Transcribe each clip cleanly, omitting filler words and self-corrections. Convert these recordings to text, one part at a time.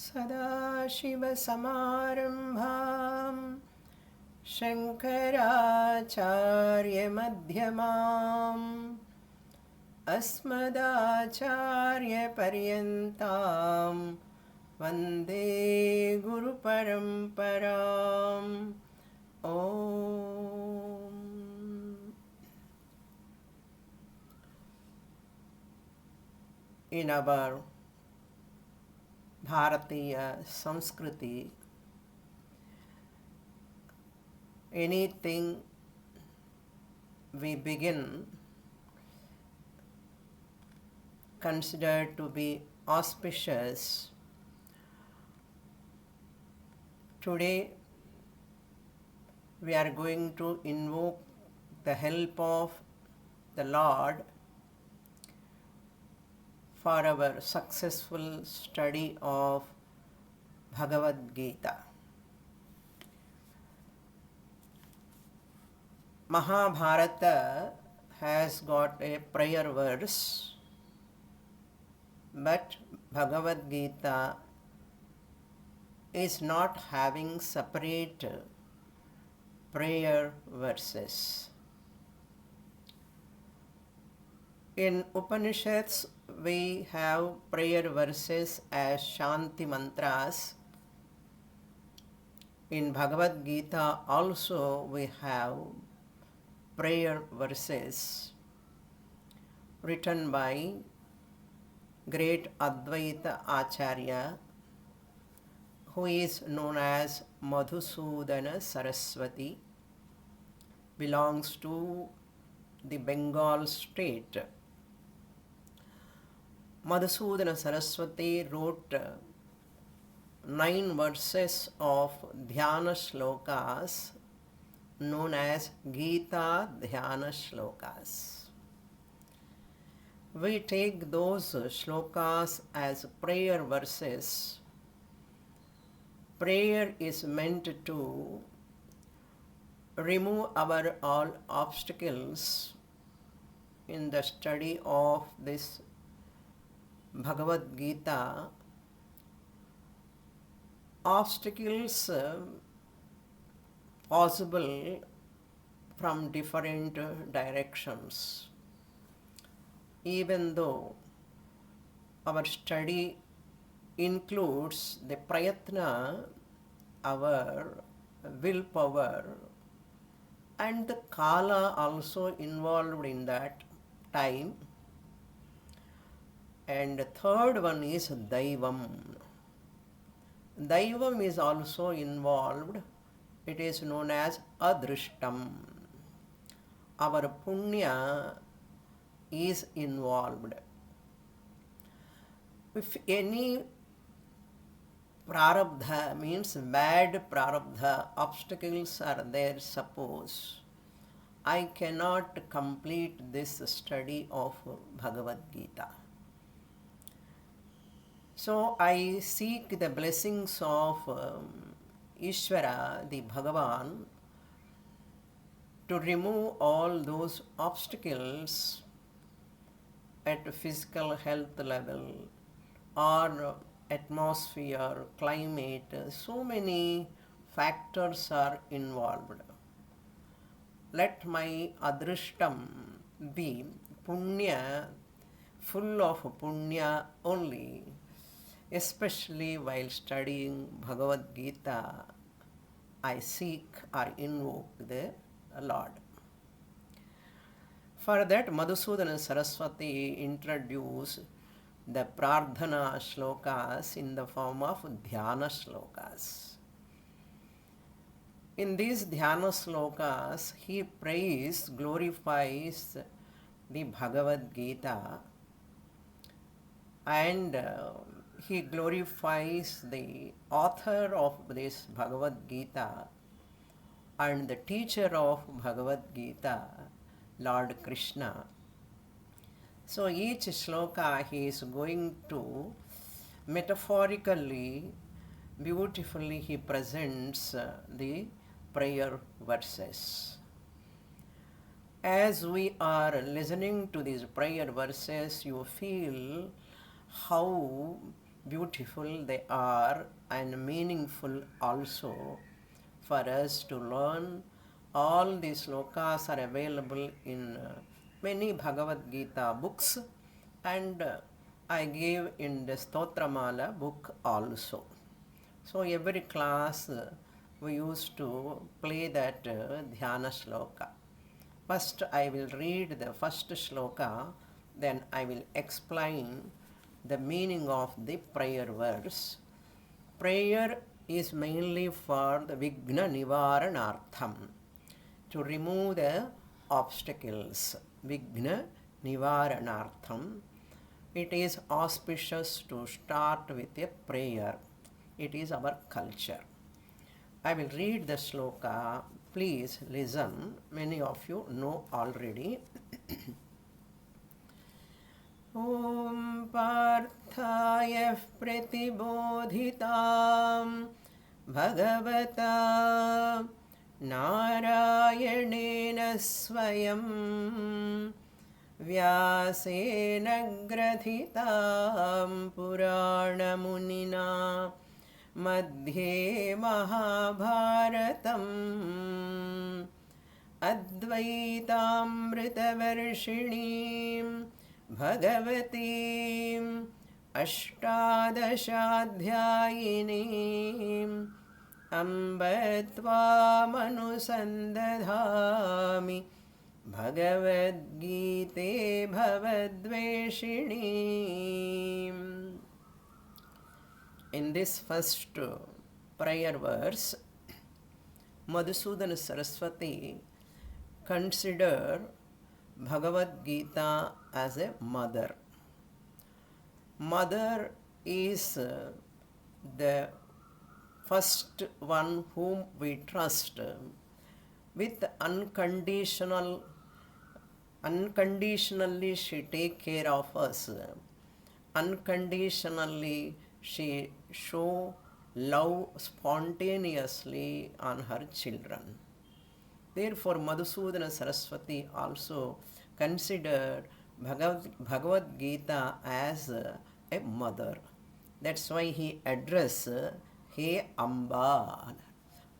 सदाशिवसमारम्भां शङ्कराचार्यमध्यमाम् अस्मदाचार्यपर्यन्तां वन्दे गुरुपरम्पराम् ॐ. In our Bharatiya Sanskriti, anything we begin considered to be auspicious. Today we are going to invoke the help of the Lord for our successful study of Bhagavad Gita. Mahabharata has got a prayer verse, but Bhagavad Gita is not having separate prayer verses. In Upanishads, we have prayer verses as Shanti mantras. In Bhagavad Gita also we have prayer verses written by great Advaita Acharya, who is known as Madhusudana Saraswati, belongs to the Bengal state. Madhusudana Saraswati wrote 9 verses of Dhyana Slokas known as Gita Dhyana Slokas. We take those shlokas as prayer verses. Prayer is meant to remove our all obstacles in the study of this Bhagavad Gita. Obstacles possible from different directions. Even though our study includes the prayatna, our willpower, and the kala also involved in that time. And the third one is Daivam. Daivam is also involved. It is known as Adrishtam. Our punya is involved. If any prarabdha, means bad prarabdha, obstacles are there, suppose, I cannot complete this study of Bhagavad Gita. So I seek the blessings of Ishvara, the Bhagavan, to remove all those obstacles at physical health level or atmosphere, climate. So many factors are involved. Let my adrishtam be punya, full of punya only, especially while studying Bhagavad Gita. I seek or invoke the Lord. For that, Madhusudana Saraswati introduced the Prarthana Slokas in the form of Dhyana Slokas. In these Dhyana Slokas, he prays, glorifies the Bhagavad Gita, and he glorifies the author of this Bhagavad Gita and the teacher of Bhagavad Gita, Lord Krishna. So each shloka he is going to metaphorically, beautifully he presents the prayer verses. As we are listening to these prayer verses, you feel how beautiful they are and meaningful also for us to learn. All these slokas are available in many Bhagavad Gita books, and I gave in the Stotramala book also. So every class we used to play that Dhyana Sloka. First I will read the first shloka, then I will explain the meaning of the prayer verse. Prayer is mainly for the Vigna Nivaranartham, to remove the obstacles. Vigna Nivaranartham. It is auspicious to start with a prayer. It is our culture. I will read the sloka. Please listen. Many of you know already. ॐ पार्थाय प्रतिबोधितां भगवता नारायणेन स्वयं व्यासेन ग्रथितां पुराणमुनिना मध्ये महाभारतम् अद्वैतामृतवर्षिणीं भगवतीम् अष्टादशाध्यायिनीम् अम्ब त्वामनुसन्दधामि भगवद्गीते भवद्वेषिणीम्. In this first prayer verse, Madhusudana Saraswati considered Bhagavad Gita as a mother. Mother is the first one whom we trust with unconditionally she take care of us. Unconditionally she show love spontaneously on her children. Therefore, Madhusudana Saraswati also considered Bhagavad Gita as a mother. That's why he addressed, Hey Amba,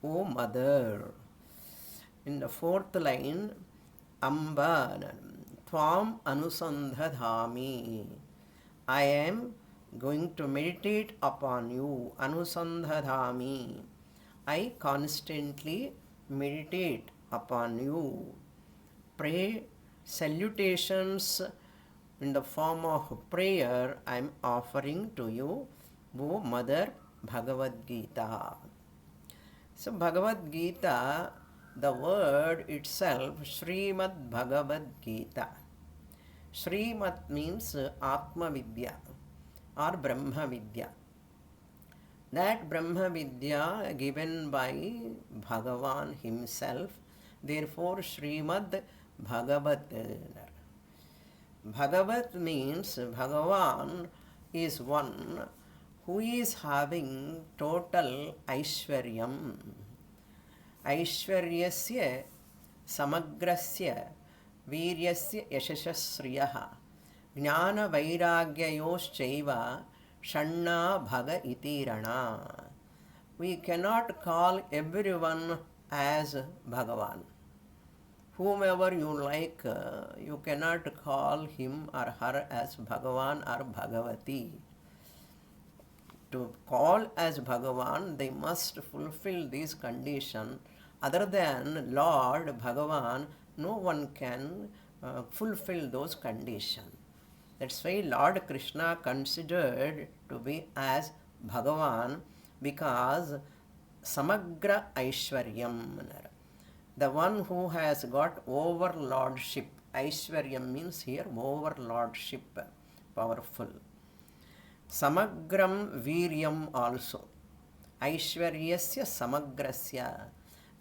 O mother. In the fourth line, Amba, Tvam Anusandhadhami. I am going to meditate upon you. Anusandhadhami. I constantly meditate upon you. Pray salutations in the form of prayer I am offering to you, O Mother Bhagavad Gita. So Bhagavad Gita, the word itself, Srimad Bhagavad Gita. Srimad means Atma Vidya or Brahma Vidya. That Brahma Vidya given by Bhagavan himself, therefore Srimad Bhagavat. Bhagavat means Bhagavan is one who is having total Aishwaryam. Aishwaryasya samagrasya Viryasya yashashasriyaha Jnana vairagyayoschaiva Shanna Bhaga Itirana. We cannot call everyone as Bhagavan. Whomever you like, you cannot call him or her as Bhagavan or Bhagavati. To call as Bhagavan, they must fulfill these conditions. Other than Lord Bhagavan, no one can fulfill those conditions. That's why Lord Krishna considered to be as Bhagavan, because Samagra Aishwaryam, the one who has got overlordship. Aishwaryam means here overlordship, powerful. Samagram Viryam also. Aishwaryasya Samagrasya.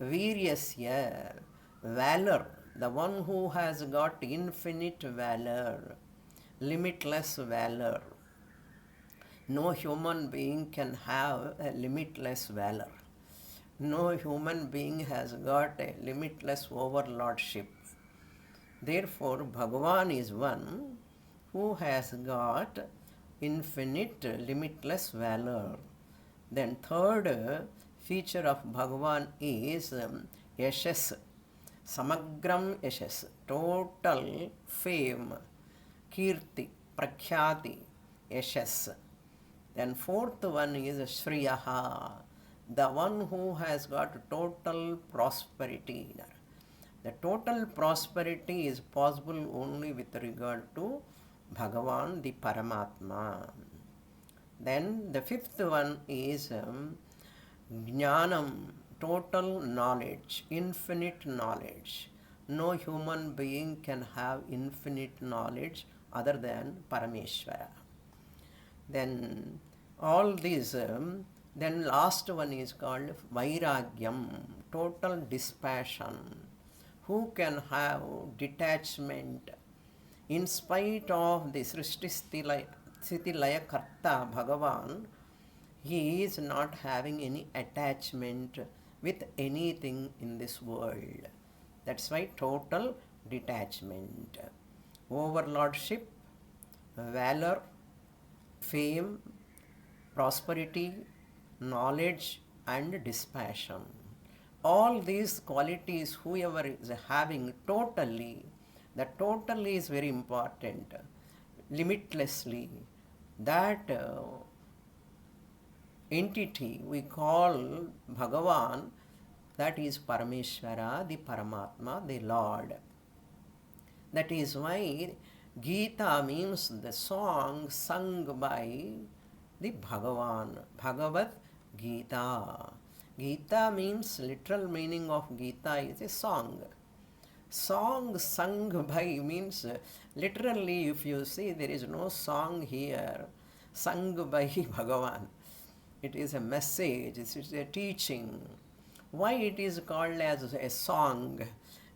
Viryasya, valor, the one who has got infinite valor, limitless valor. No human being can have a limitless valor. No human being has got a limitless overlordship. Therefore, Bhagavan is one who has got infinite, limitless valor. Then third feature of Bhagavan is yashas, samagram yashas, total fame, kirti, prakhyati, yashas. Then fourth one is Shriyaha, the one who has got total prosperity. The total prosperity is possible only with regard to Bhagavan, the Paramatma. Then the fifth one is Jnanam, total knowledge, infinite knowledge. No human being can have infinite knowledge other than Parameshwara. Then all these, then last one is called Vairagyam, total dispassion. Who can have detachment in spite of the Srishti Sthiti Laya Karta Bhagavan? He is not having any attachment with anything in this world. That's why total detachment. Overlordship, valor, fame, prosperity, knowledge, and dispassion. All these qualities, whoever is having totally, the total is very important, limitlessly, that entity we call Bhagavan, that is Parameshwara, the Paramatma, the Lord. That is why Gita means the song sung by the Bhagavan, Bhagavad Gita. Gita means, literal meaning of Gita is a song. Song sung by means, literally if you see, there is no song here sung by Bhagavan. It is a message, it is a teaching. Why it is called as a song?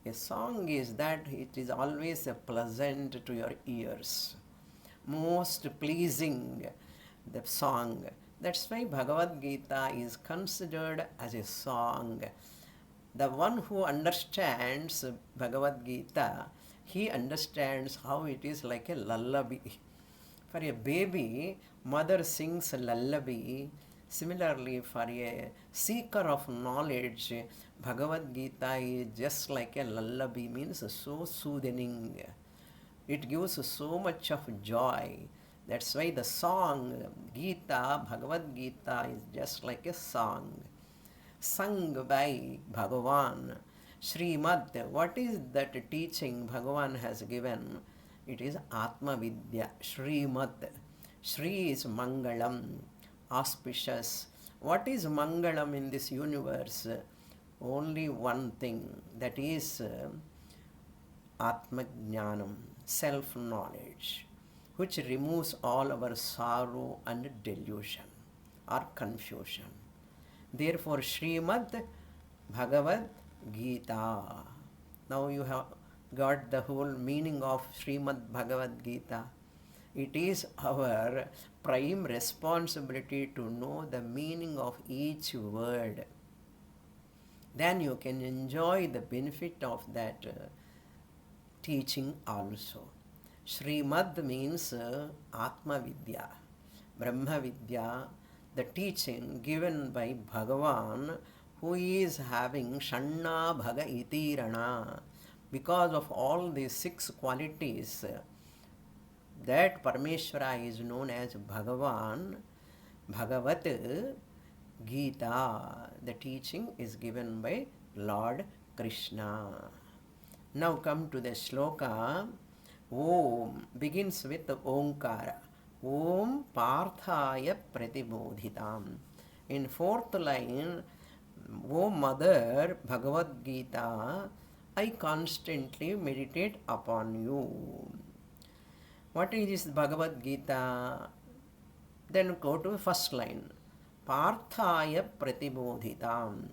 A song is that it is always pleasant to your ears, most pleasing, the song. That's why Bhagavad Gita is considered as a song. The one who understands Bhagavad Gita, he understands how it is like a lullaby. For a baby, mother sings a lullaby. Similarly, for a seeker of knowledge, Bhagavad Gita is just like a lullaby, means so soothing. It gives so much of joy. That's why the song Gita, Bhagavad Gita, is just like a song sung by Bhagavan. Srimad, what is that teaching Bhagavan has given? It is Atma Vidya, Srimad. Sri is Mangalam, auspicious. What is Mangalam in this universe? Only one thing, that is Atma Jnanam, self-knowledge, which removes all our sorrow and delusion or confusion. Therefore, Srimad Bhagavad Gita. Now you have got the whole meaning of Srimad Bhagavad Gita. It is our prime responsibility to know the meaning of each word. Then you can enjoy the benefit of that teaching also. Srimad means Atma Vidya, Brahma Vidya, the teaching given by Bhagavan, who is having Shanna Bhaga Itirana. Because of all these 6 qualities, that Parameshwara is known as Bhagavan. Bhagavat Gita, the teaching is given by Lord Krishna. Now come to the sloka. Om begins with Omkara. Om Parthaya Pratibodhitam. In 4th line, O Mother Bhagavad Gita, I constantly meditate upon you. What is this Bhagavad Gita? Then go to 1st line. Parthaya Pratibodhitam.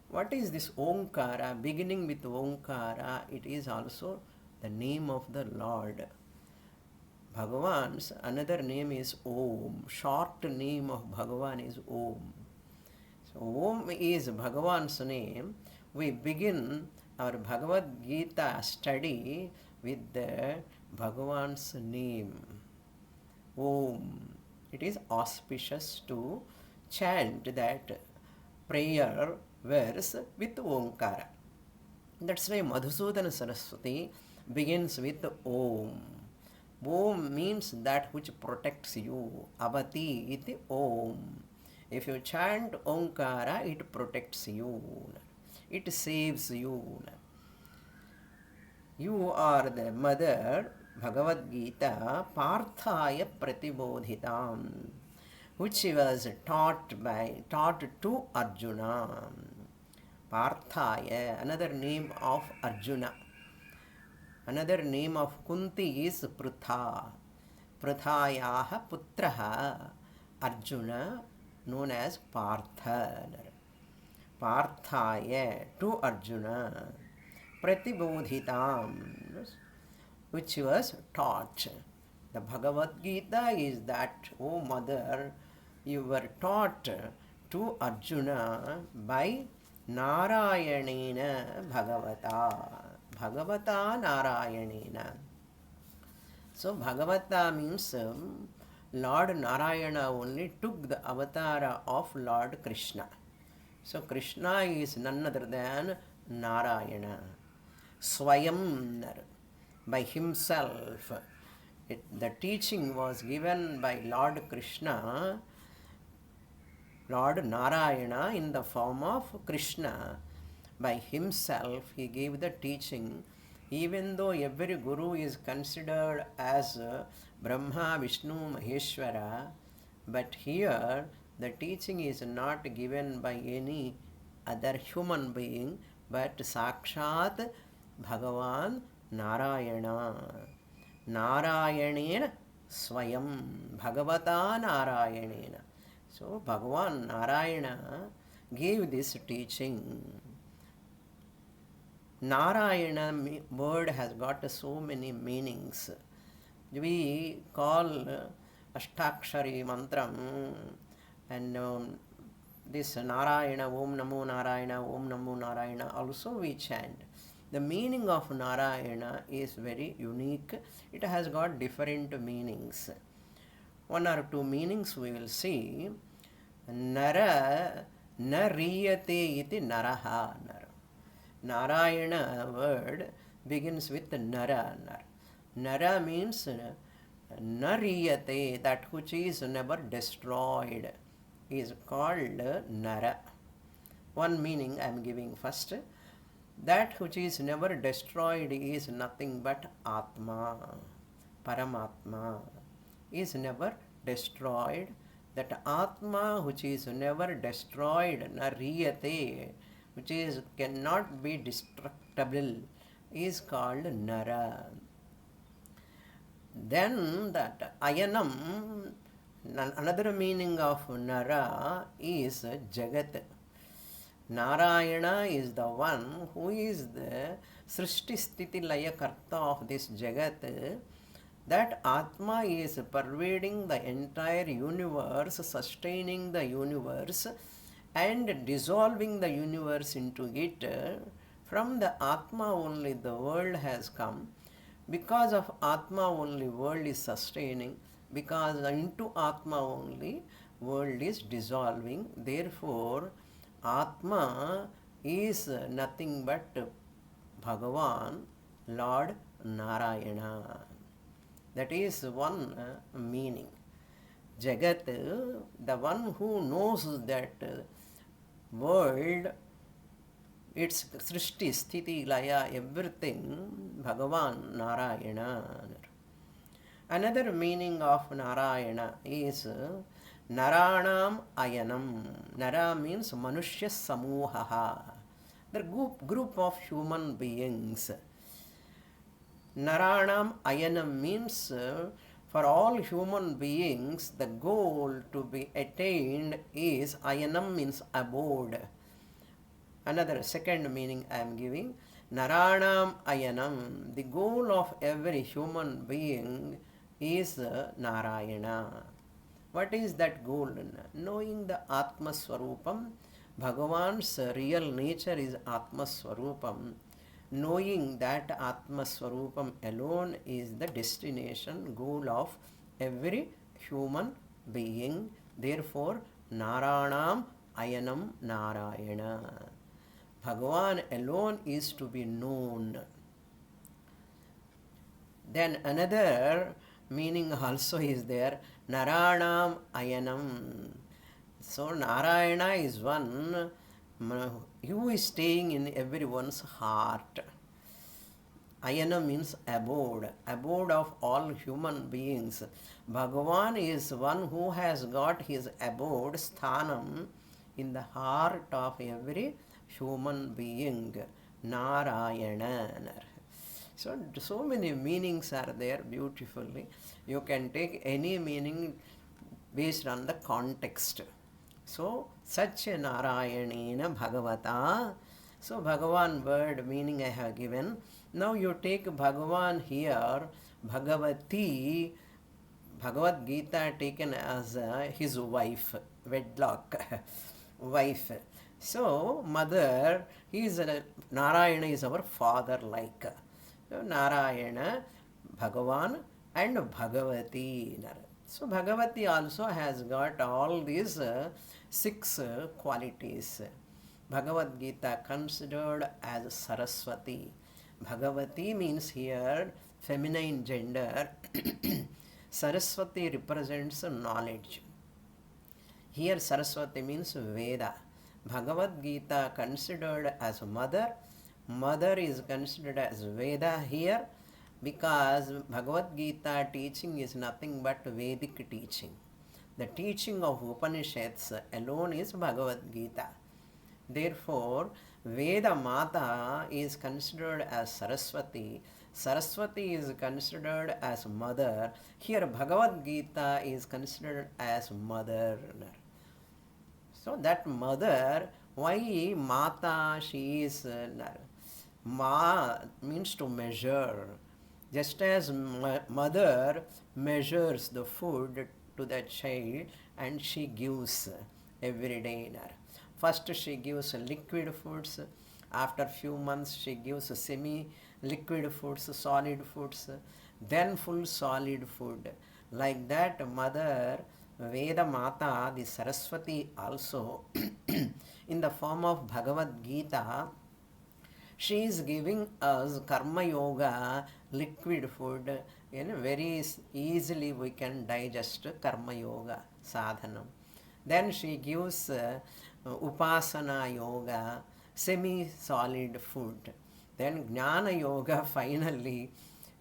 What is this Omkara? Beginning with Omkara, it is also the name of the Lord. Bhagavan's another name is Om. Short name of Bhagavan is Om. So Om is Bhagavan's name. We begin our Bhagavad Gita study with the Bhagavan's name. Om. it is auspicious to chant that prayer verse with Omkara. That's why Madhusudana Saraswati begins with Om. Om means that which protects you. Avati iti Om. If you chant Omkara, it protects you. It saves you. You are the mother, Bhagavad Gita, Parthaya Pratibodhitam, which was taught to Arjuna. Parthaya, another name of Arjuna. Another name of Kunti is Prutha. Pruthayaha putraha Arjuna, known as Partha. Parthaya, to Arjuna. Pratibodhitam, which was taught. The Bhagavad Gita is that, O mother, you were taught to Arjuna by Narayanena Bhagavata. Bhagavata Narayanena. So Bhagavata means Lord Narayana only took the avatar of Lord Krishna. So Krishna is none other than Narayana. Swayam, by himself. The teaching was given by Lord Krishna, Lord Narayana, in the form of Krishna. By himself he gave the teaching, even though every guru is considered as Brahma, Vishnu, Maheshwara, but here the teaching is not given by any other human being, but Sakshat Bhagavan Narayana. Narayanena Swayam. Bhagavata Narayanena. So Bhagavan Narayana gave this teaching. Narayana word has got so many meanings. We call Ashtakshari mantram and this Narayana, Om Namo Narayana, Om Namo Narayana also we chant. The meaning of Narayana is very unique. It has got different meanings. One or two meanings we will see. Nara nariyate iti naraha. Narayana word begins with Nara. Nara means nariyate, that which is never destroyed, is called Nara. One meaning I am giving first. That which is never destroyed is nothing but Atma. Paramatma is never destroyed. That Atma which is never destroyed, nariyate, which is cannot be destructible, is called Nara. Then that Ayanam, another meaning of Nara is Jagat. Narayana is the one who is the Srishti Sthiti Laya Karta of this Jagat. That Atma is pervading the entire universe, sustaining the universe and dissolving the universe into it. From the Atma only the world has come. Because of Atma only world is sustaining. Because into Atma only world is dissolving. Therefore, Atma is nothing but Bhagavan, Lord Narayana. That is one meaning. Jagat, the one who knows that world, its Srishti, Sthiti, Laya, everything, Bhagavan Narayana. Another meaning of Narayana is Naranam Ayanam. Nara means Manushya Samuhaha, the group of human beings. Naranam Ayanam means for all human beings the goal to be attained is Ayanam means abode. Another second meaning I am giving. Naranam Ayanam, the goal of every human being is Narayana. What is that goal? Knowing the Atma Swarupam. Bhagavan's real nature is Atma Swarupam. Knowing that Atma Swarupam alone is the destination, goal of every human being. Therefore, Naranam Ayanam Narayana. Bhagavan alone is to be known. Then another meaning also is there, Naranam Ayanam. So Narayana is one who is staying in everyone's heart. Ayana means abode, abode of all human beings. Bhagavan is one who has got his abode, sthanam, in the heart of every human being. Narayana. So many meanings are there beautifully. You can take any meaning based on the context. So, Satya Narayanena Bhagavata. So, Bhagavan word meaning I have given. Now you take Bhagavan here, Bhagavati, Bhagavad Gita taken as his wife, wedlock, wife. So, mother, he is Narayana is our father like. So, Narayana, Bhagavan and Bhagavati. So, Bhagavati also has got all these six qualities. Bhagavad Gita considered as Saraswati. Bhagavati means here feminine gender. Saraswati represents knowledge. Here Saraswati means Veda. Bhagavad Gita considered as mother. Mother is considered as Veda here because Bhagavad Gita teaching is nothing but Vedic teaching. The teaching of Upanishads alone is Bhagavad Gita. Therefore, Veda Mata is considered as Saraswati. Saraswati is considered as mother. Here Bhagavad Gita is considered as mother. So that mother, why Mata, she is Ma means to measure. Just as mother measures the food to the child and she gives every day. First she gives liquid foods, after few months she gives semi-liquid foods, solid foods, then full solid food. Like that mother, Veda Mata, the Saraswati also, in the form of Bhagavad Gita, she is giving us Karma Yoga, liquid food, very easily we can digest Karma Yoga, sadhanam. Then she gives Upasana Yoga, semi-solid food. Then Jnana Yoga, finally,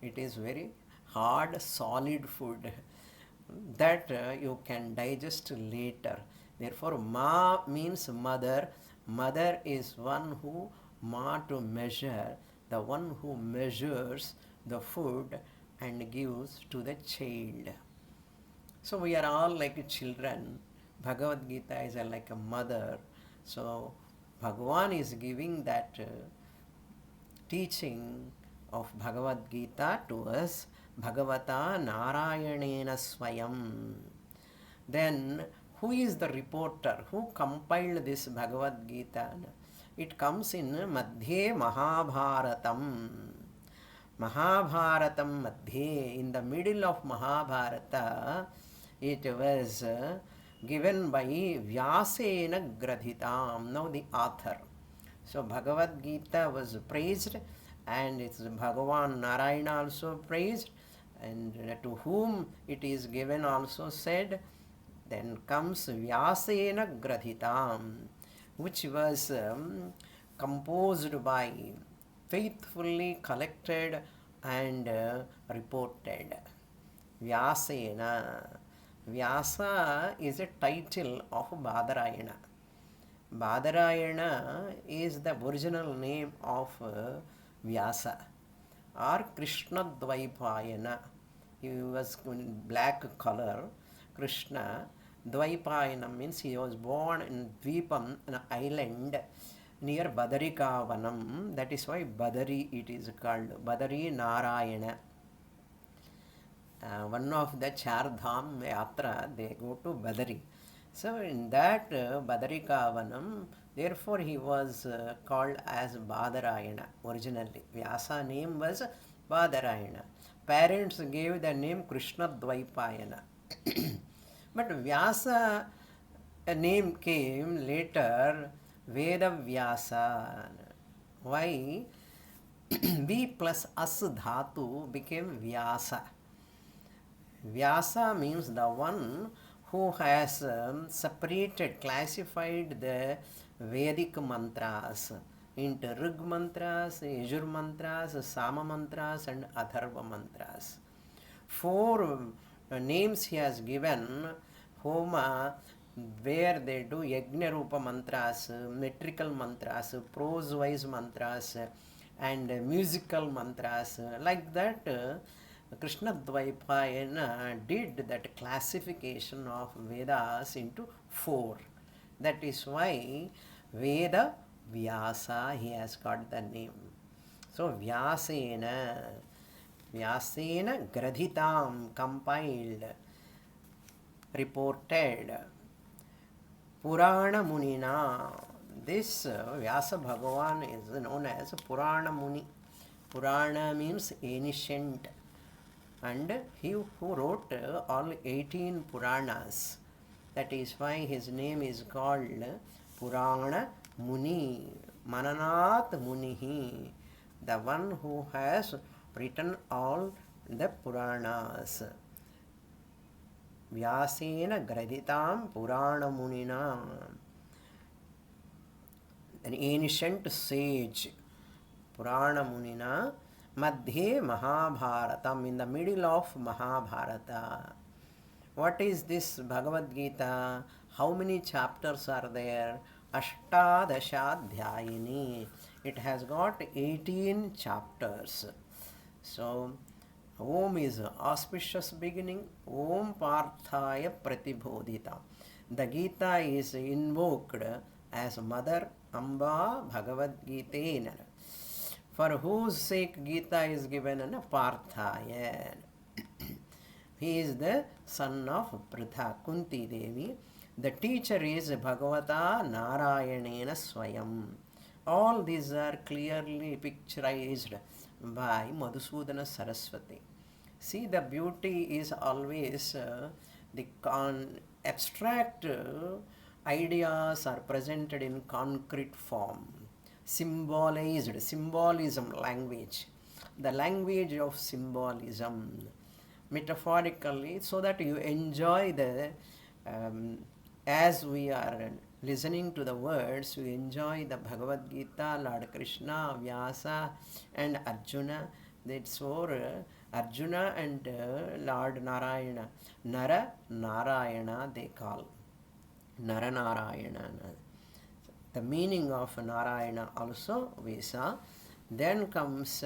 it is very hard, solid food that you can digest later. Therefore, Ma means mother. Mother is one who, Ma to measure, the one who measures the food and gives to the child. So we are all like children. Bhagavad Gita is like a mother. So Bhagavan is giving that teaching of Bhagavad Gita to us. Bhagavata Narayanena Swayam. Then who is the reporter? Who compiled this Bhagavad Gita? It comes in Madhye Mahabharatam. Mahabharatam Madhye, in the middle of Mahabharata, it was given by Vyasena Gradhitam, now the author. So Bhagavad Gita was praised and it's Bhagavan Narayana also praised, and to whom it is given also said. Then comes Vyasena Gradhitam, which was composed by, faithfully collected and reported. Vyasena. Vyasa is a title of Badarayana. Badarayana is the original name of Vyasa or Krishna Dvaipayana. He was in black color. Krishna Dvaipayana means he was born in Dvipam, an island near Badarikavanam. That is why Badari it is called. Badari Narayana. One of the Char Dham Yatra, they go to Badari. So in that Badarikavanam, therefore he was called as Badarayana originally. Vyasa name was Badarayana. Parents gave the name Krishna Dvaipayana. But Vyasa, a name came later, Veda Vyasa. Why? V plus as dhatu became Vyasa. Vyasa means the one who has separated, classified the Vedic mantras into Rig mantras, Yajur mantras, Sama mantras, and Atharva mantras. Four names he has given: Homa, where they do Yajna Rupa mantras, metrical mantras, prose wise mantras, and musical mantras. Like that, Krishna Dvaipayana did that classification of Vedas into four. That is why Veda Vyasa he has got the name. So Vyasena Gradhitam, compiled, reported. Purana Munina. This Vyasa Bhagavan is known as Purana Muni. Purana means ancient. And he who wrote all 18 Puranas. That is why his name is called Purana Muni. Mananat Munihi. The one who has written all the Puranas. Vyasena Graditam Purana Munina. An ancient sage. Purana Munina. Madhye Mahabharatam, in the middle of Mahabharata. What is this Bhagavad Gita? How many chapters are there? Ashtadashadhyayini. It has got 18 chapters. So, Om is auspicious beginning. Om Parthaya Pratibodhita. The Gita is invoked as Mother Amba Bhagavad Gita. For whose sake Gita is given an Parthaya. He is the son of Pritha, Kunti Devi. The teacher is Bhagavata Narayanena Swayam. All these are clearly picturized by Madhusudana Saraswati. See, the beauty is always the abstract ideas are presented in concrete form. Symbolized, symbolism language, the language of symbolism, metaphorically, so that you enjoy the, as we are listening to the words, you enjoy the Bhagavad Gita, Lord Krishna, Vyasa, and Arjuna. That's for Arjuna and Lord Narayana. Nara Narayana they call. Nara Narayana. The meaning of Narayana also we saw. Then comes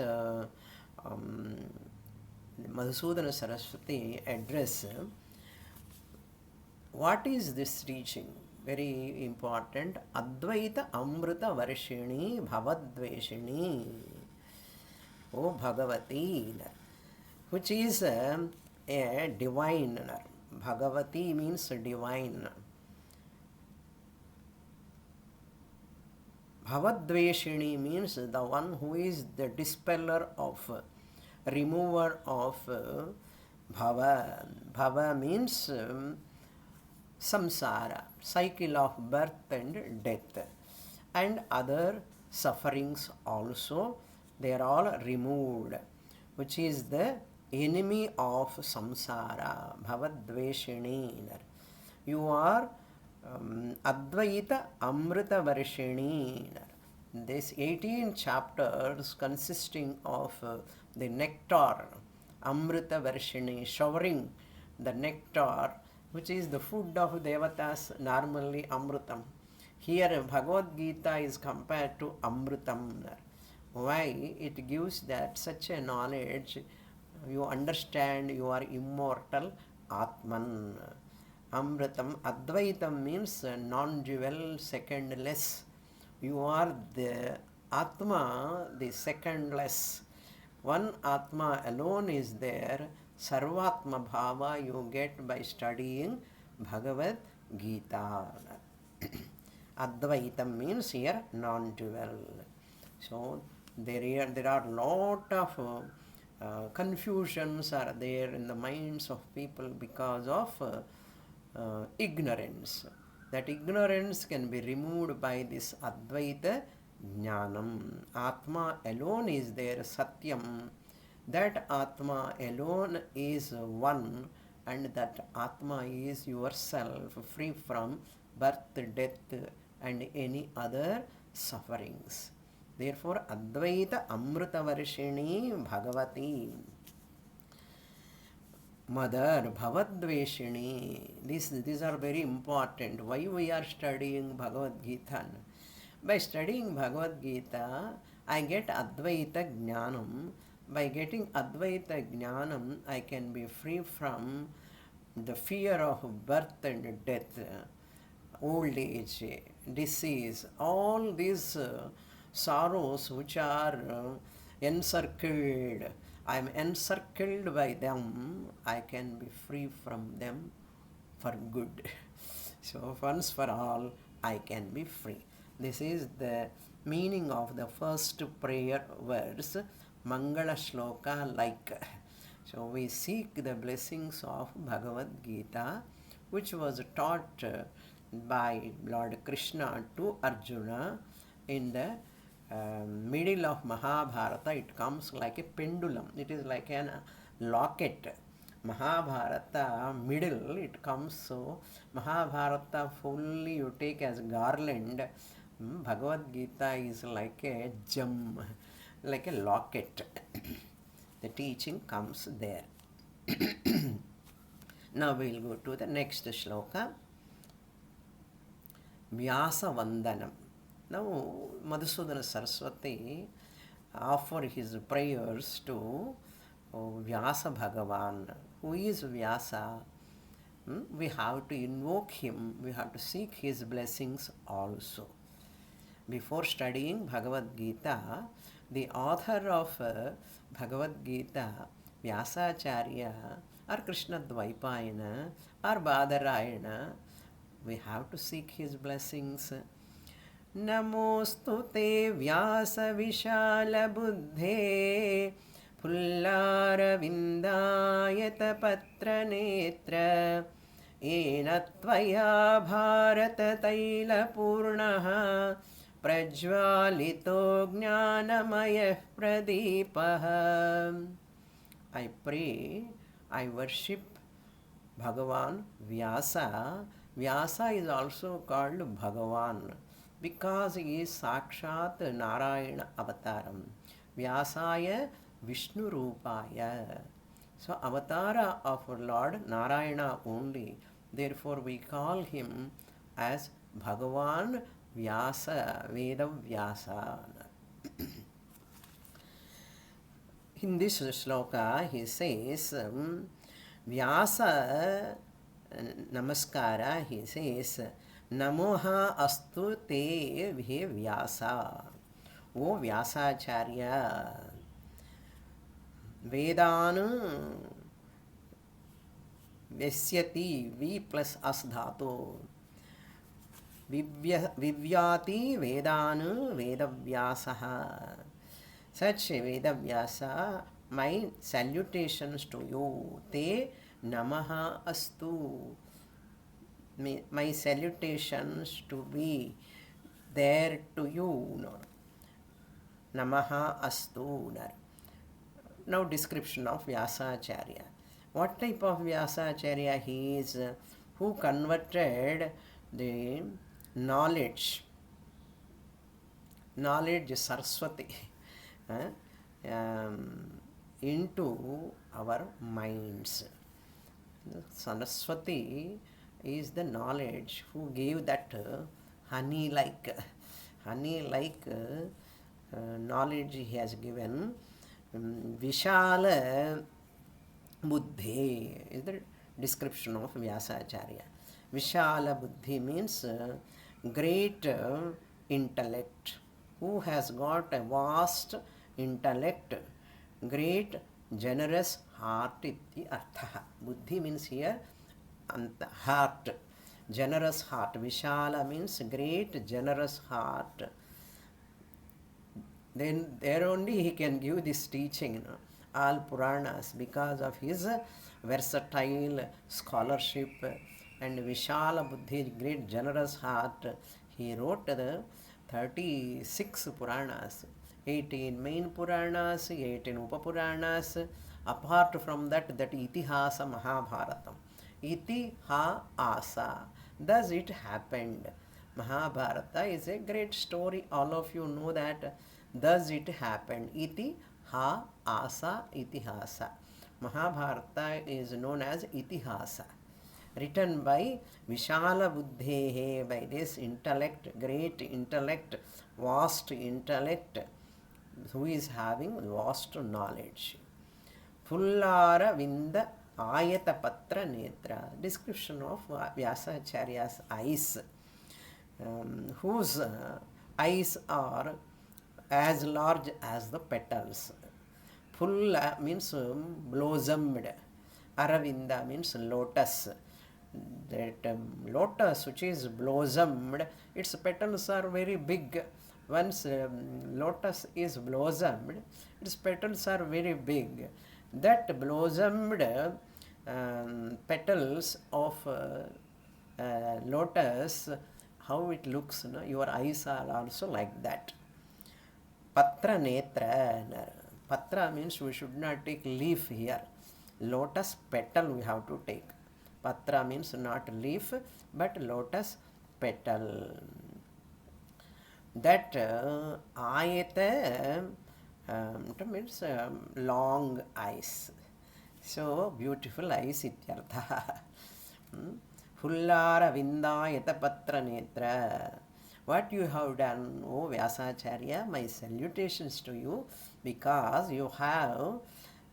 Madhusudana Saraswati address. What is this teaching? Very important. Advaita Amrita Varshini Bhavadveshini. O Bhagavati, which is a divine. Bhagavati means divine. Bhavadveshini means the one who is the dispeller of, remover of bhava. Bhava means samsara, cycle of birth and death, and other sufferings also. They are all removed, which is the enemy of samsara. Bhavadveshini. You are Advaita Amrita Varshini. This 18 chapters consisting of the nectar, Amrita Varshini, showering the nectar, which is the food of Devatas, normally Amritam. Here Bhagavad Gita is compared to Amritam. Why? It gives that such a knowledge, you understand you are immortal Atman. Amritam, Advaitam means non-dual, secondless. You are the Atma, the secondless. One Atma alone is there. Sarvatma Bhava you get by studying Bhagavad Gita. Advaitam means here non-dual. So there are lot of confusions are there in the minds of people because of ignorance. That ignorance can be removed by this Advaita Jnanam. Atma alone is there, Satyam. That Atma alone is one, and that Atma is yourself, free from birth, death, and any other sufferings. Therefore, Advaita Amrutavarshini Bhagavati. Mother, Bhavadveshini. These are very important. Why we are studying Bhagavad Gita? By studying Bhagavad Gita, I get Advaita Jnanam. By getting Advaita Jnanam, I can be free from the fear of birth and death, old age, disease, all these sorrows which are encircled. I am encircled by them. I can be free from them for good. So once for all, I can be free. This is the meaning of the first prayer verse, Mangala Shloka like. So we seek the blessings of Bhagavad Gita, which was taught by Lord Krishna to Arjuna in the middle of Mahabharata. It comes like a pendulum. It is like a locket. Mahabharata middle it comes, so Mahabharata fully you take as garland. Bhagavad Gita is like a gem, like a locket. The teaching comes there. Now we will go to the next shloka. Vyasa Vandanam. Now Madhusudana Saraswati offer his prayers to Vyasa Bhagavan. Who is Vyasa? We have to invoke him, we have to seek his blessings also. Before studying Bhagavad Gita, the author of Bhagavad Gita, Vyasacharya or Krishna Dvaipayana or Badarayana, we have to seek his blessings. Namostu te Vyasa Vishala Buddhe Pullara Vindayata Patra Netra Ena Tvaya Bharata Taila Purnaha Prajvalito Jnanamaya Pradipaha. I pray, I worship Bhagavan Vyasa. Vyasa is also called Bhagavan because he is Sakshat Narayana Avataram. Vyasaya Vishnu Rupaya. So Avatara of Lord Narayana only. Therefore we call him as Bhagavan Vyasa, Veda Vyasa. In this shloka he says, Vyasa Namaskara, he says, Namoha astu te bhe Vyasa. O Vyasacharya, Vedanu Vyasyati, V plus as dhatu. Vivyati Vedanu Vedavyasaha. Such Vedavyasa, my salutations to you. Te Namaha astu. My salutations to be there to you. Namaha astu. Now description of Vyasacharya. What type of Vyasacharya he is? Who converted the knowledge Saraswati into our minds. Saraswati is the knowledge who gave that honey-like knowledge he has given. Vishala Buddhi is the description of Vyasacharya. Vishala Buddhi means great intellect, who has got a vast intellect, great generous heart iti artha. Buddhi means here heart, generous heart. Vishala means great generous heart. Then there only he can give this teaching, all Puranas, because of his versatile scholarship, and Vishala Buddhi, great generous heart, he wrote the 36 Puranas, 18 main Puranas, 18 Upapuranas. Apart from that, that Itihasa Mahabharatam. Itihasa. Thus it happened. Mahabharata is a great story. All of you know that. Thus it happened. Itihasa. Mahabharata is known as Itihasa, written by Vishala Buddhehe, by this intellect, great intellect, vast intellect, who is having vast knowledge. Fullara Vinda Ayata Patra Netra, description of Vyasacharya's eyes, whose eyes are as large as the petals. Fulla means blossomed. Aravinda means lotus. That lotus which is blossomed, its petals are very big. Once lotus is blossomed, its petals are very big. That blossomed petals of lotus, how it looks, no? Your eyes are also like that. Patra netra. Patra means we should not take leaf here. Lotus petal we have to take. Patra means not leaf, but lotus petal. That ayata means long eyes. So beautiful eyes ityartha. Fullara Vindayata Patra Netra. What you have done, O Vyasacharya, my salutations to you, because you have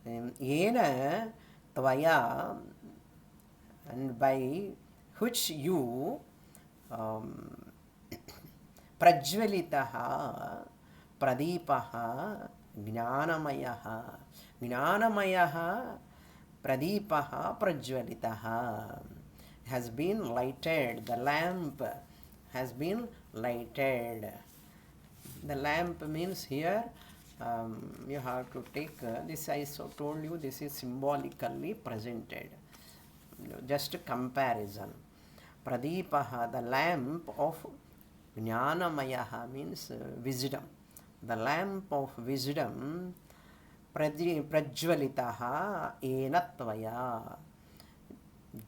Yena Tvaya, and by which you Prajvalitaha Pradipaha Jnanamayaha Jnanamayaha Pradipaha Prajvalitaha has been lighted. The lamp has been lighted. The lamp means here you have to take this. I so told you this is symbolically presented. Just a comparison. Pradipaha, the lamp of Jnanamayaha means wisdom. The lamp of wisdom. Prajvalitaha enatvaya.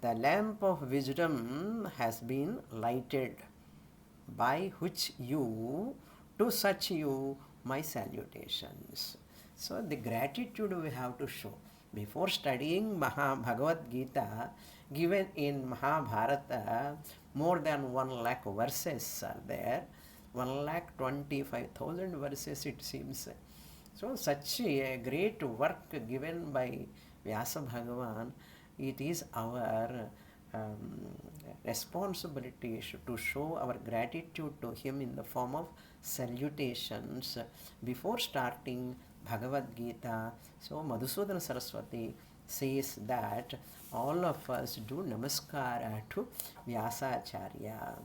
The lamp of wisdom has been lighted, by which you, to such you, my salutations. So the gratitude we have to show. Before studying Bhagavad Gita, given in Mahabharata, more than 1 lakh verses are there. 1,25,000 verses it seems. So such a great work given by Vyasa Bhagavan, it is our responsibility to show our gratitude to him in the form of salutations before starting Bhagavad Gita. So Madhusudana Saraswati says that all of us do namaskara to Vyasacharya.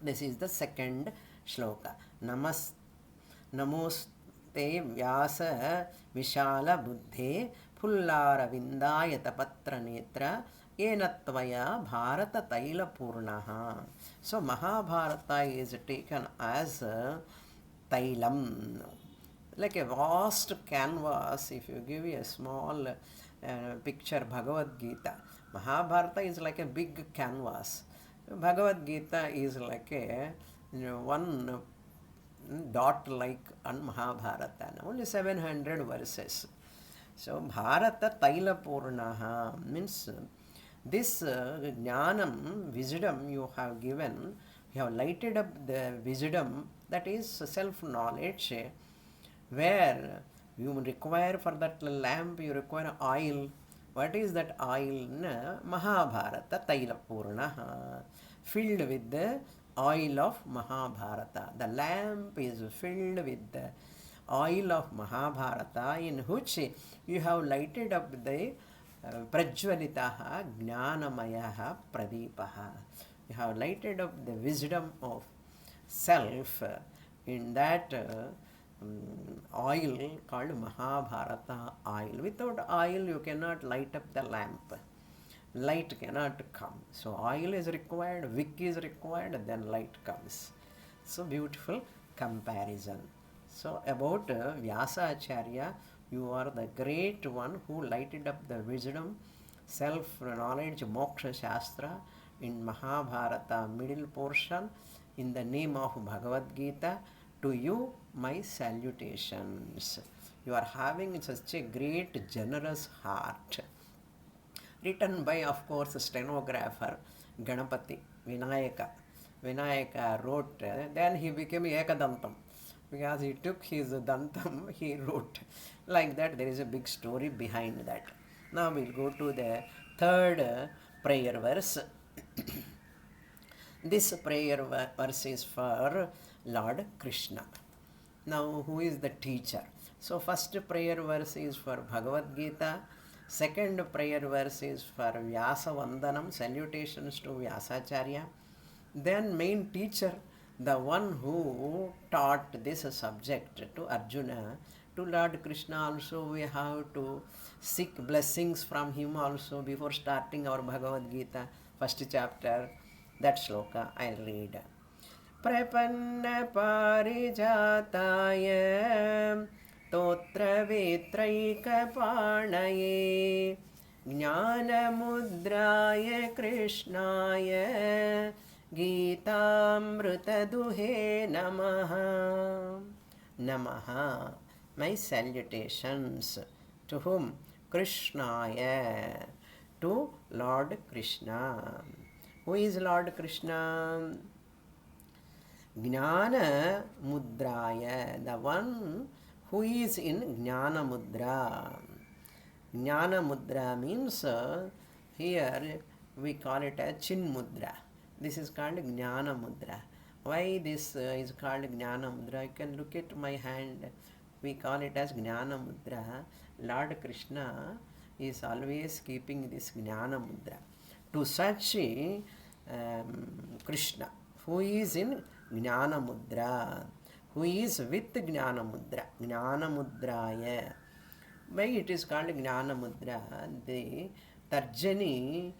This is the second shloka. Namoste Vyasa Vishala Buddhe Pullara Vindayata Patra Netra Enatvaya Bharata Taila Purnaha. So Mahabharata is taken as Tailam, like a vast canvas. If you give a small picture, Bhagavad Gita, Mahabharata is like a big canvas. Bhagavad Gita is like a one dot like on Mahabharata, only 700 verses. So Bharata Taila Purnaha means this jnanam, wisdom you have given, you have lighted up the wisdom, that is self-knowledge, where you require for that lamp, you require oil. What is that oil? Mahabharata Taila Purnaha, filled with the oil of Mahabharata. The lamp is filled with the oil of Mahabharata, in which you have lighted up the Prajvalitaha Jnanamayaha Pradipaha. You have lighted up the wisdom of self in that oil called Mahabharata oil. Without oil you cannot light up the lamp. light cannot come. So oil is required, wick is required, then light comes. So beautiful comparison. So about Vyasa Acharya, you are the great one who lighted up the wisdom, self-knowledge, moksha shastra in Mahabharata middle portion in the name of Bhagavad Gita. To you my salutations. You are having such a great generous heart. Written by, of course, stenographer Ganapati Vinayaka. Vinayaka wrote, then he became Ekadantam because he took his Dantam, he wrote. Like that, there is a big story behind that. Now we'll go to the third prayer verse. This prayer verse is for Lord Krishna. Now, who is the teacher? So, first prayer verse is for Bhagavad Gita. Second prayer verse is for Vyasa Vandanam, salutations to Vyasacharya. Then main teacher, the one who taught this subject to Arjuna, to Lord Krishna also we have to seek blessings from him also before starting our Bhagavad Gita, first chapter. That shloka I'll read. Prapanna parijataya totra vetraika panaye jnana mudraya krishnaya Gitamrita duhe namaha. Namaha. My salutations. To whom? Krishnaya. To Lord Krishna. Who is Lord Krishna? Jnana Mudraya. The one who is in Jnana Mudra. Jnana Mudra means here we call it as Chin Mudra. This is called Jnana Mudra. Why this is called Jnana Mudra? You can look at my hand. We call it as Jnana Mudra. Lord Krishna is always keeping this Jnana Mudra. To such Krishna, who is in Jnana Mudra, who is with Jnana Mudra, Jnana Mudraya. Why it is called Jnana Mudra? The Tarjani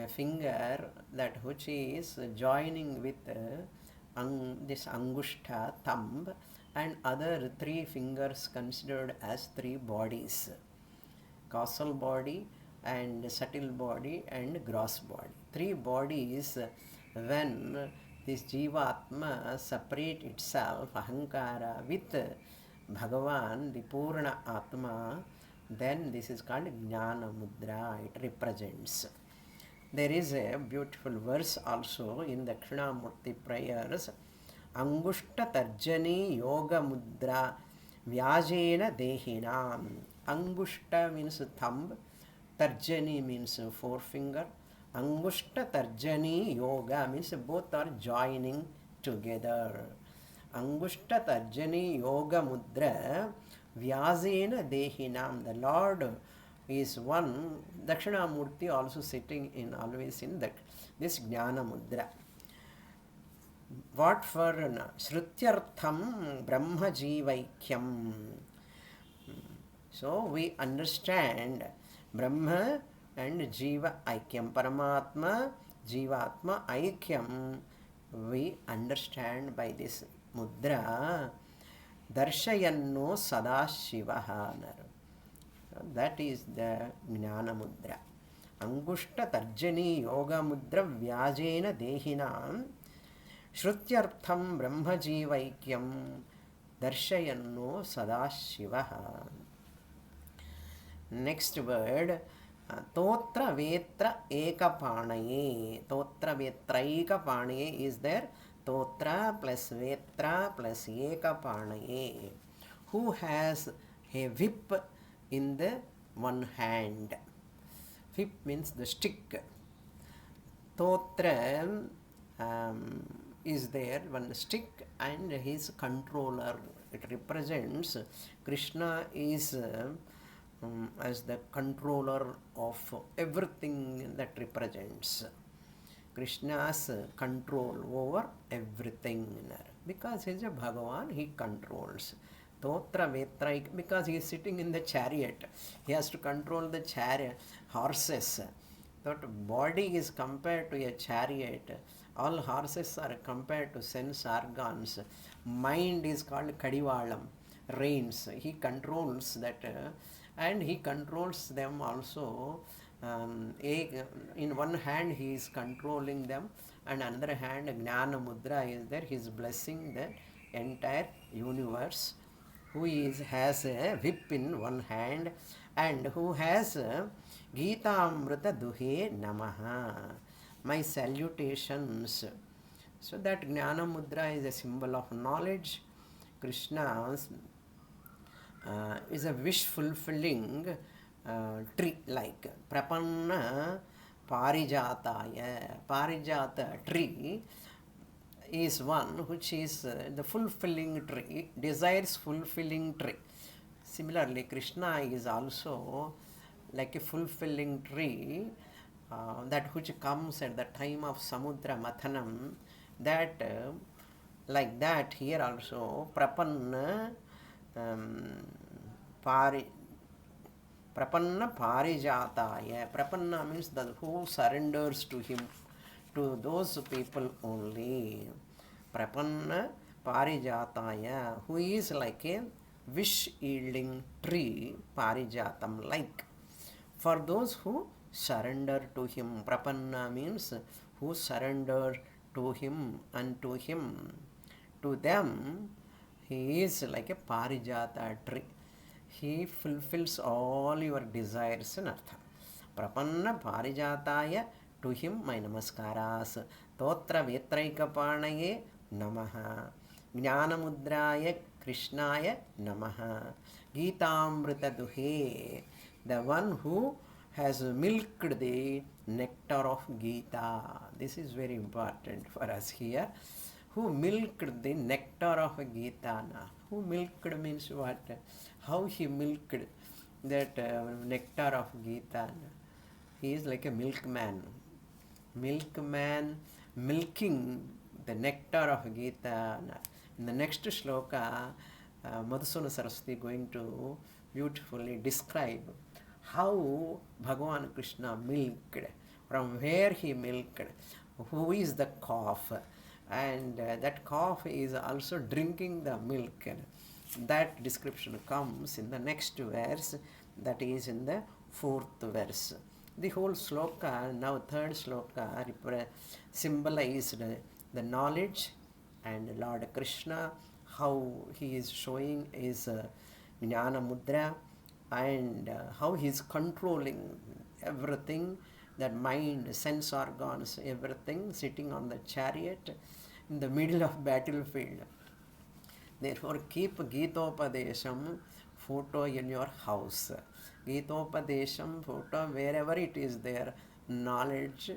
finger, that which is joining with this Angushta, thumb, and other three fingers considered as three bodies. Causal body and subtle body and gross body. Three bodies, when this Jivatma separate itself, Ahankara, with Bhagavan, the Purna Atma, then this is called Jnana Mudra. It represents. There is a beautiful verse also in the Dakshinamurti prayers. Angushta Tarjani Yoga Mudra Vyajena Dehinam. Angushta means thumb, Tarjani means forefinger. Angushta Tarjani Yoga means both are joining together. Angushta Tarjani Yoga Mudra Vyasena Dehinam. The Lord is one. Dakshinamurti also sitting in always in that this Jnana Mudra. What for? Shrutyartham Brahma Jivaikyam. So we understand Brahma and Jiva Aikyam. Paramatma, Jivatma Aikyam. We understand by this mudra. Darshayanno Sadashivaha. That is the Jnana Mudra. Angushta Tarjani Yoga Mudra Vyajena Dehinam Shrutyartham Brahma Jivaikyam Darshayanno Sadashivaha. Next word, Totra Vetra Ekapanaye. Totra Vetra Ekapanaye is there. Totra plus Vetra plus Ekapanaye. Who has a whip in the one hand? Whip means the stick. Totra is there, one stick, and his controller. It represents Krishna is as the controller of everything that represents. Krishna's control over everything. Because he is a Bhagavan, he controls. Totra Vetra, because he is sitting in the chariot. He has to control the chariot, horses. That body is compared to a chariot. All horses are compared to sense organs. Mind is called Kadivalam, reins. He controls that, and he controls them also. In one hand, he is controlling them, and another hand, Jnana Mudra is there. He is blessing the entire universe. Who has a whip in one hand and who has Gita Amrita Duhe Namaha. My salutations. So that Jnana Mudra is a symbol of knowledge. Krishna is a wish fulfilling tree like Prapanna Parijataya. Parijata tree is one which is the fulfilling tree, desires fulfilling tree. Similarly, Krishna is also like a fulfilling tree, that which comes at the time of Samudra Mathanam, that like that here also Prapanna Pari Prapanna Parijataya. Prapanna means the who surrenders to him, to those people only. Prapanna Parijataya, who is like a wish yielding tree, Parijatam like. For those who surrender to him. Prapanna means who surrender to him, unto him. To them, he is like a Parijata tree. He fulfills all your desires in Artha. Prapanna Parijataya, to him my namaskaras. Totra Vetraikapanaye namaha. Jnanamudraya Krishnaya namaha. Gitamrita Duhe, the one who has milked the nectar of Gita. This is very important for us here. Who milked the nectar of Gita? Who milked means what? How he milked that nectar of Gita? He is like a milkman. Milkman milking the nectar of Gita. In the next shloka, Madhusudana Saraswati going to beautifully describe how Bhagavan Krishna milked, from where he milked, who is the calf, and that calf is also drinking the milk. That description comes in the next verse, that is in the 4th verse. The whole sloka, now third sloka, symbolized the knowledge and Lord Krishna, how he is showing his Jnana Mudra, and how he is controlling everything, that mind, sense organs, everything, sitting on the chariot in the middle of battlefield. Therefore, keep Gitopadesham photo in your house. Gitopadesham photo, wherever it is there, knowledge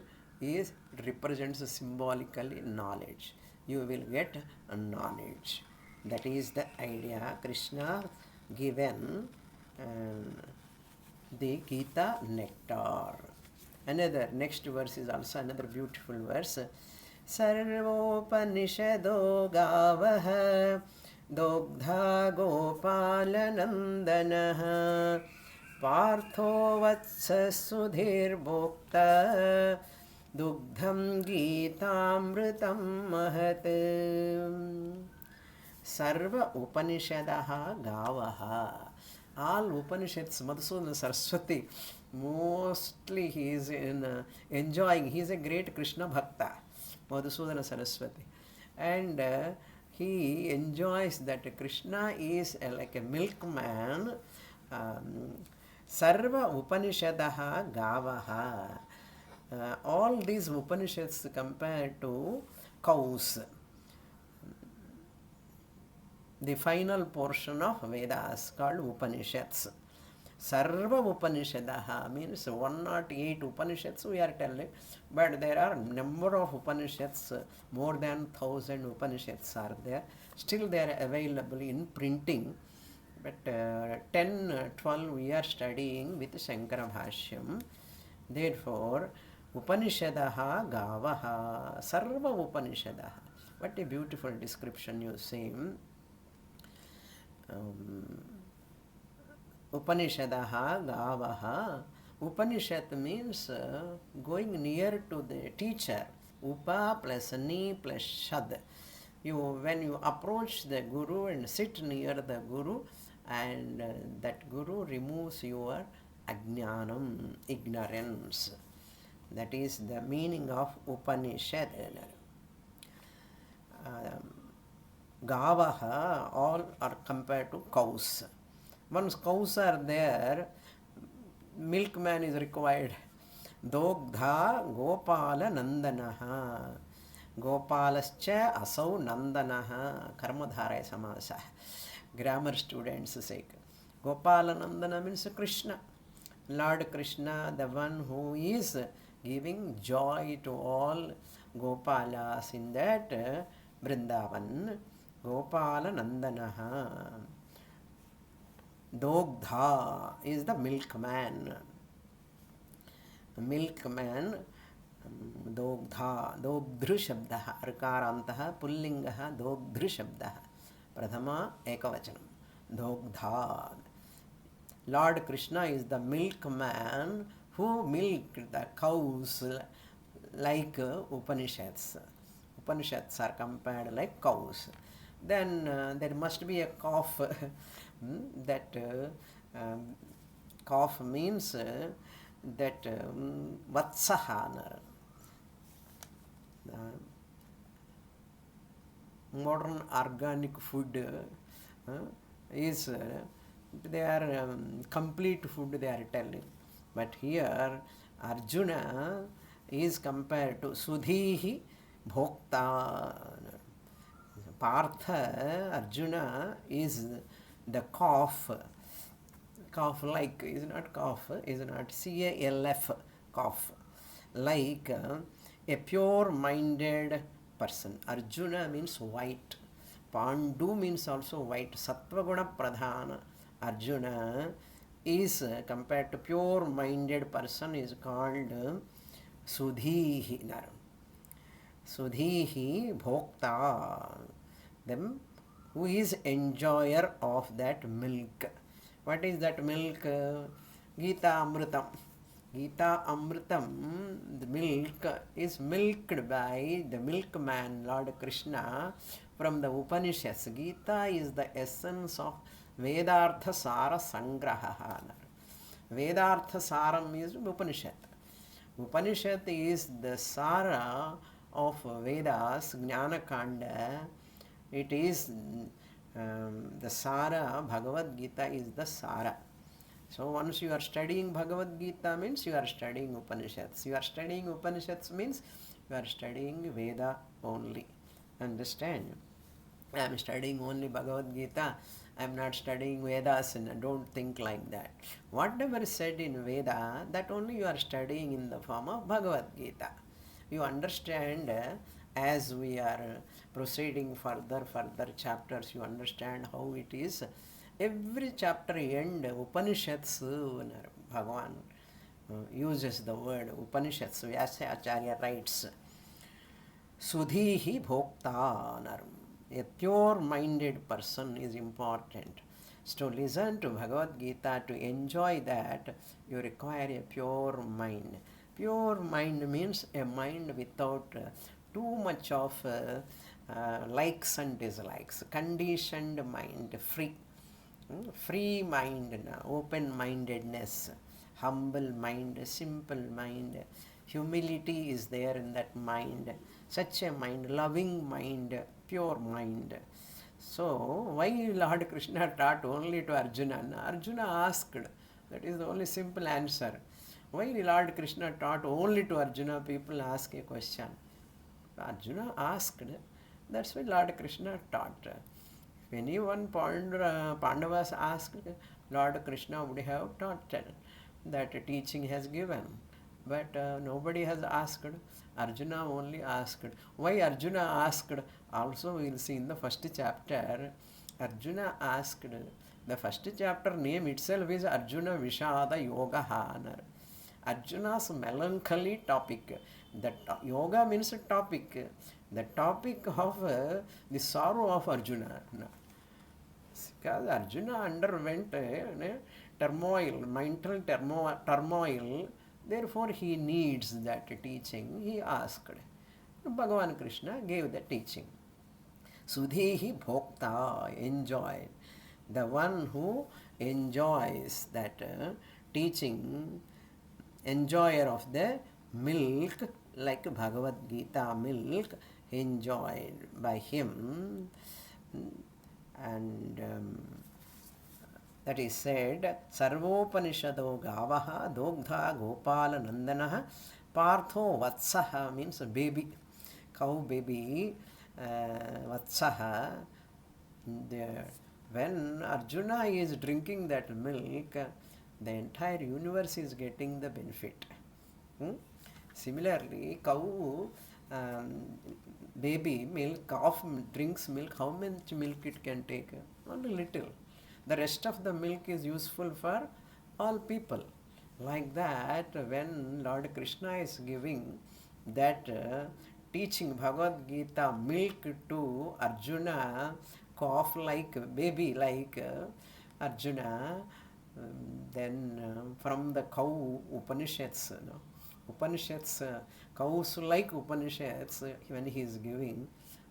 represents symbolically knowledge. You will get knowledge. That is the idea. Krishna given the Gita nectar. Another next verse is also another beautiful verse. Sarvopanishado gavah dogdha gopalanandanaha partho vatsa sudhir bhokta dugdham gitamritam mahat. Sarva Upanishadaha Gavaha. All Upanishads, Madhusudana Saraswati, mostly he is enjoying. He is a great Krishna Bhakta, Madhusudana Saraswati. And he enjoys that Krishna is like a milkman. Sarva Upanishadaha Gavaha. All these Upanishads compared to cows. The final portion of Vedas called Upanishads. Sarva Upanishadaha means 108 Upanishads we are telling, but there are number of Upanishads, more than 1000 Upanishads are there. Still they are available in printing, but 10, 12 we are studying with Shankara Bhashyam. Therefore, Upanishadaha Gavaha, Sarva Upanishadaha. What a beautiful description you see. Upanishadaha Gavaha. Upanishad means going near to the teacher. Upa plus ni plus shad. When you approach the Guru and sit near the Guru, and that Guru removes your ajnanam, ignorance. That is the meaning of Upanishad. Gavaha, all are compared to cows. Once cows are there, milkman is required. Dogdha Gopala Nandanaha. Gopalascha asau Nandanaha. Karmadharaya samasa. Grammar students say. Gopala Nandana means Krishna. Lord Krishna, the one who is giving joy to all Gopalas in that Vrindavan. Gopala Nandanaha. Dogdha is the milkman. Milkman, Dogdha, Dogdhru Shabdaha, Arkarantaha, Pullingaha, Dogdhru Shabdaha, Prathama Ekavachanam, Dogdha. Lord Krishna is the milkman who milked the cows like Upanishads. Upanishads are compared like cows. Then there must be a calf. That calf means that Vatsaha. Modern organic food is they are complete food they are telling, but here Arjuna is compared to Sudhihi Bhokta. Partha, Arjuna is the calf. Calf like is not calf, is not CALF, calf. Like a pure minded person. Arjuna means white. Pandu means also white. Sattvaguna Pradhana. Arjuna is compared to pure minded person is called Sudhihi. Sudhihi Bhokta. Them who is enjoyer of that milk. What is that milk? Gita Amritam. Gita Amritam, the milk is milked by the milkman Lord Krishna from the Upanishads. Gita is the essence of Vedartha Sara Sangraha. Vedartha Saram is Upanishad. Upanishad is the Sara of Vedas, Jnana Kanda. It is the Sara, Bhagavad Gita is the Sara. So once you are studying Bhagavad Gita means you are studying Upanishads. You are studying Upanishads means you are studying Veda only. Understand? I am studying only Bhagavad Gita. I am not studying Vedas, and don't think like that. Whatever is said in Veda, that only you are studying in the form of Bhagavad Gita. You understand as we are proceeding further chapters, you understand how it is. Every chapter end, Upanishads, Bhagavan uses the word Upanishads. Vyasa Acharya writes, Sudhihi Bhokta. A pure-minded person is important. So to listen to Bhagavad Gita, to enjoy that, you require a pure mind. Pure mind means a mind without too much of likes and dislikes. Conditioned mind, free. Free mind, open-mindedness, humble mind, simple mind. Humility is there in that mind. Such a mind, loving mind, pure mind. So, why Lord Krishna taught only to Arjuna? Arjuna asked. That is the only simple answer. Why Lord Krishna taught only to Arjuna? People ask a question. Arjuna asked. That's why Lord Krishna taught. If anyone Pandavas asked, Lord Krishna would have taught that teaching has given. But nobody has asked. Arjuna only asked. Why Arjuna asked? Also we will see in the first chapter. Arjuna asked. The first chapter name itself is Arjuna Vishada Yoga. Arjuna's melancholy topic. That yoga means a topic. The topic of the sorrow of Arjuna. Because Arjuna underwent turmoil, therefore he needs that teaching. He asked. Bhagavan Krishna gave the teaching. Sudhihi bhokta, enjoy. The one who enjoys that teaching, enjoyer of the milk, like Bhagavad Gita milk, enjoyed by him. And that is said, Sarvopanishado Gavaha Dogdha Gopala Nandana Partho Vatsaha, means baby, cow baby, Vatsaha. When Arjuna is drinking that milk, the entire universe is getting the benefit. Similarly, cow, baby milk, calf drinks milk, how much milk it can take? Only little. The rest of the milk is useful for all people. Like that, when Lord Krishna is giving that teaching Bhagavad Gita milk to Arjuna, cough like baby like Arjuna, then from the cow Upanishads, Upanishads, cows like Upanishads, when he is giving,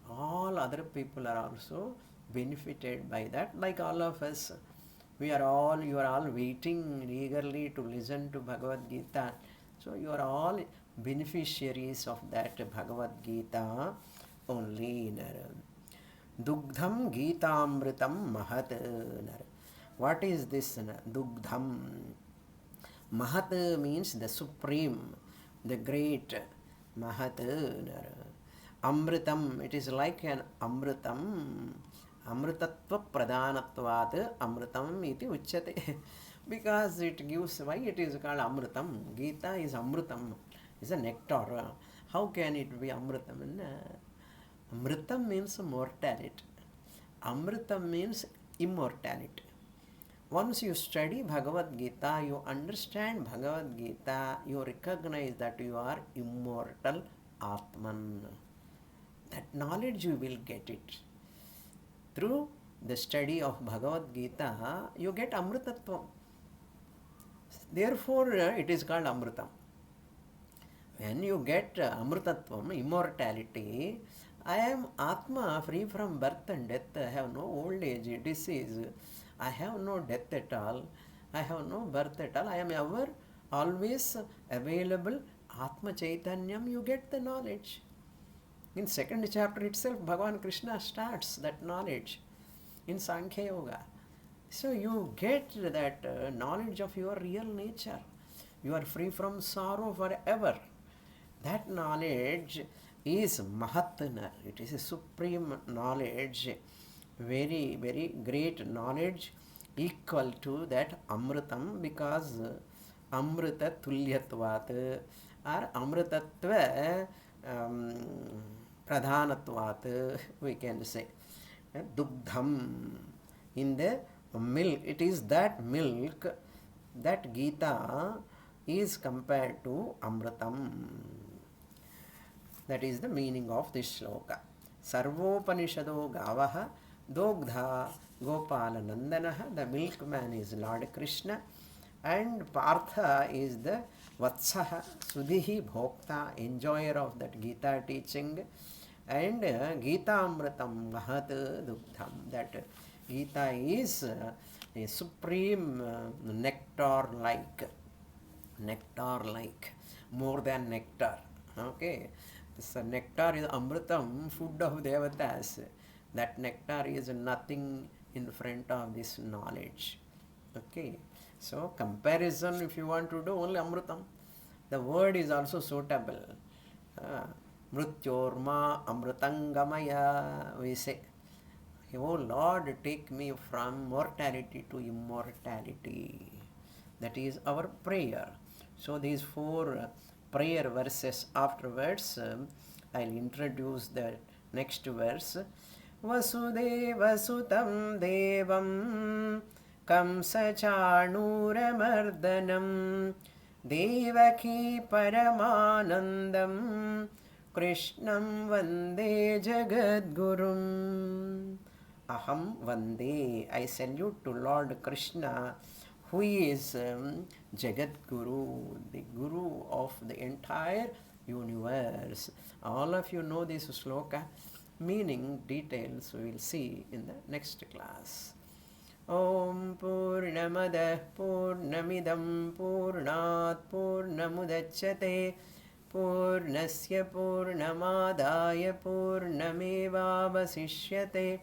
all other people are also benefited by that, like all of us. You are all waiting eagerly to listen to Bhagavad Gita. So you are all beneficiaries of that Bhagavad Gita only. Dugdham Gitamritam Mahat. What is this? Dugdham. Mahat means the supreme, the great. Mahat. Amritam, it is like an Amritam. Amritatva pradhanatvat amritam iti uchyate. Because it gives, why it is called Amritam? Gita is Amritam, is a nectar. How can it be Amritam? Amritam means mortality. Amritam means immortality. Once you study Bhagavad Gita, you understand Bhagavad Gita, you recognize that you are immortal Atman. That knowledge you will get it. Through the study of Bhagavad Gita, you get Amritatvam. Therefore, it is called Amritam. When you get Amritatvam, immortality, I am Atma, free from birth and death. I have no old age, disease. I have no death at all. I have no birth at all. I am ever, always available. Atma Chaitanyam, you get the knowledge. In second chapter itself, Bhagavan Krishna starts that knowledge in Sankhya Yoga. So you get that knowledge of your real nature. You are free from sorrow forever. That knowledge is Mahatna. It is a supreme knowledge, very, very great knowledge, equal to that Amritam, because Amrita Tulyatvat or Amritatva Pradhanatvat, we can say. Dugdham, in the milk, it is that milk, that Gita is compared to Amritam. That is the meaning of this shloka. Sarvopanishado Gavaha Dogdha Gopala Nandanaha. The milkman is Lord Krishna, and Partha is the Vatsaha, Sudhihi Bhokta, enjoyer of that Gita teaching, and Gita Amritam Mahat Dugdham. That Gita is a supreme nectar-like, more than nectar. Okay, so nectar is Amritam, food of Devatas. That nectar is nothing in front of this knowledge. Okay, so comparison, if you want to do, only Amritam. The word is also suitable. Mrityorma Amritangamaya, we say. Oh Lord, take me from mortality to immortality. That is our prayer. So these four prayer verses afterwards, I'll introduce the next verse. Vasudeva Sutam Devam Kamsa Chanuramardhanam Devaki Paramanandam Krishnam Vande Jagadgurum. Aham Vande, I salute to Lord Krishna, who is Jagat Guru, the Guru of the entire universe. All of you know this sloka. Meaning, details we will see in the next class. Om Purnamada Purnamidam Purnat Purnamudachyate Purnasya Purnamadaya Purnamevavasishyate.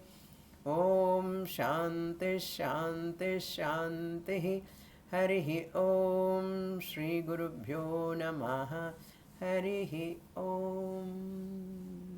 Om Shanti Shanti Shanti. Harihi Om Shri Gurubhyo Namaha. Harihi Om.